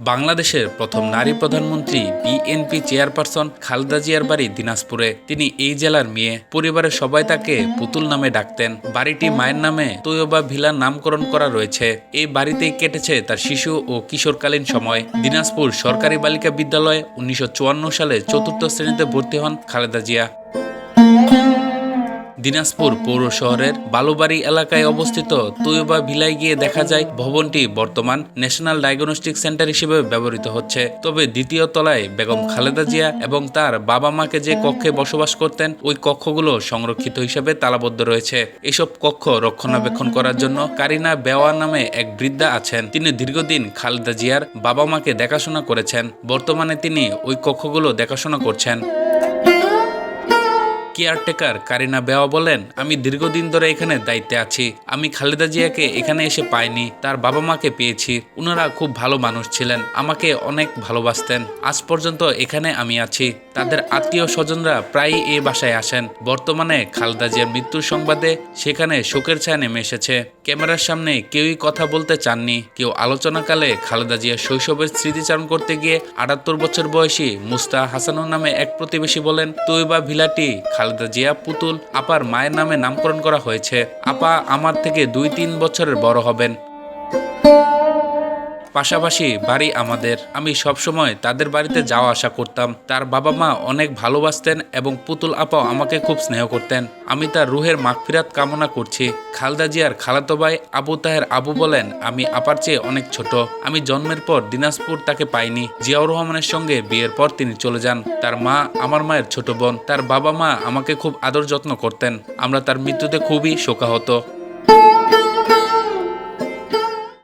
বাংলাদেশের প্রথম নারী প্রধানমন্ত্রী বিএনপি চেয়ারপারসন খালেদা জিয়ার বাড়ি দিনাজপুরে। তিনি এই জেলার মেয়ে। পরিবারের সবাই তাকে পুতুল নামে ডাকতেন। বাড়িটি মায়ের নামে তৈয়বা ভিলার নামকরণ করা রয়েছে। এই বাড়িতেই কেটেছে তার শিশু ও কিশোরকালীন সময়। দিনাজপুর সরকারি বালিকা বিদ্যালয়ে 1954 সালে 4র্থ শ্রেণীতে ভর্তি হন খালেদা জিয়া। দিনাজপুর পৌর শহরের বালুবাড়ি এলাকায় অবস্থিত তৈয়বা ভিলায় গিয়ে দেখা যায় ভবনটি বর্তমান ন্যাশনাল ডায়াগনস্টিক সেন্টার হিসেবে ব্যবহৃত হচ্ছে। তবে দ্বিতীয় তলায় বেগম খালেদা জিয়া এবং তার বাবা মাকে যে কক্ষে বসবাস করতেন ওই কক্ষগুলো সংরক্ষিত হিসেবে তালাবদ্ধ রয়েছে। এসব কক্ষ রক্ষণাবেক্ষণ করার জন্য কারিনা বেওয়া নামে এক বৃদ্ধা আছেন। তিনি দীর্ঘদিন খালেদা জিয়ার বাবা মাকে দেখাশোনা করেছেন। বর্তমানে তিনি ওই কক্ষগুলো দেখাশোনা করছেন। কেয়ারটেকার কারিনা বেওয়া বলেন, আমি দীর্ঘদিন ধরে এখানে দায়িত্বে আছি। আমি খালেদা জিয়াকে এখানে এসে পাইনি, তার বাবা মাকে পেয়েছি। ওনারা খুব ভালো মানুষ ছিলেন, আমাকে অনেক ভালোবাসতেন। আজ পর্যন্ত এখানে আমি আছি। তাদের আত্মীয় স্বজনরা প্রায়ই এই বাসায় আসেন। বর্তমানে খালেদা জিয়ার মৃত্যুর সংবাদে সেখানে শোকের ছায়া নেমে এসেছে। ক্যামেরার সামনে কেউই কথা বলতে চাননি। কেউ আলোচনাকালে খালেদা জিয়ার শৈশবের স্মৃতিচারণ করতে গিয়ে 78 বছর বয়সী মুস্তা হাসানুর নামে এক প্রতিবেশী বলেন, তৈয়বা ভিলাটি খালেদা জিয়া পুতুল আপার মায়ের নামে নামকরণ করা হয়েছে। আপা আমার থেকে 2-3 বছরের বড় হবেন। পাশাপাশি বাড়ি আমাদের। আমি সবসময় তাদের বাড়িতে যাওয়া আসা করতাম। তার বাবা মা অনেক ভালোবাসতেন এবং পুতুল আপাও আমাকে খুব স্নেহ করতেন। আমি তার রুহের মাগফিরাত কামনা করছি। খালেদা জিয়ার খালাতো ভাই আবু তাহের আবু বলেন, আমি আপার চেয়ে অনেক ছোট। আমি জন্মের পর দিনাজপুর তাকে পাইনি। জিয়াউর রহমানের সঙ্গে বিয়ের পর তিনি চলে যান। তার মা আমার মায়ের ছোট বোন। তার বাবা মা আমাকে খুব আদর যত্ন করতেন। আমরা তার মৃত্যুতে খুবই শোকাহত।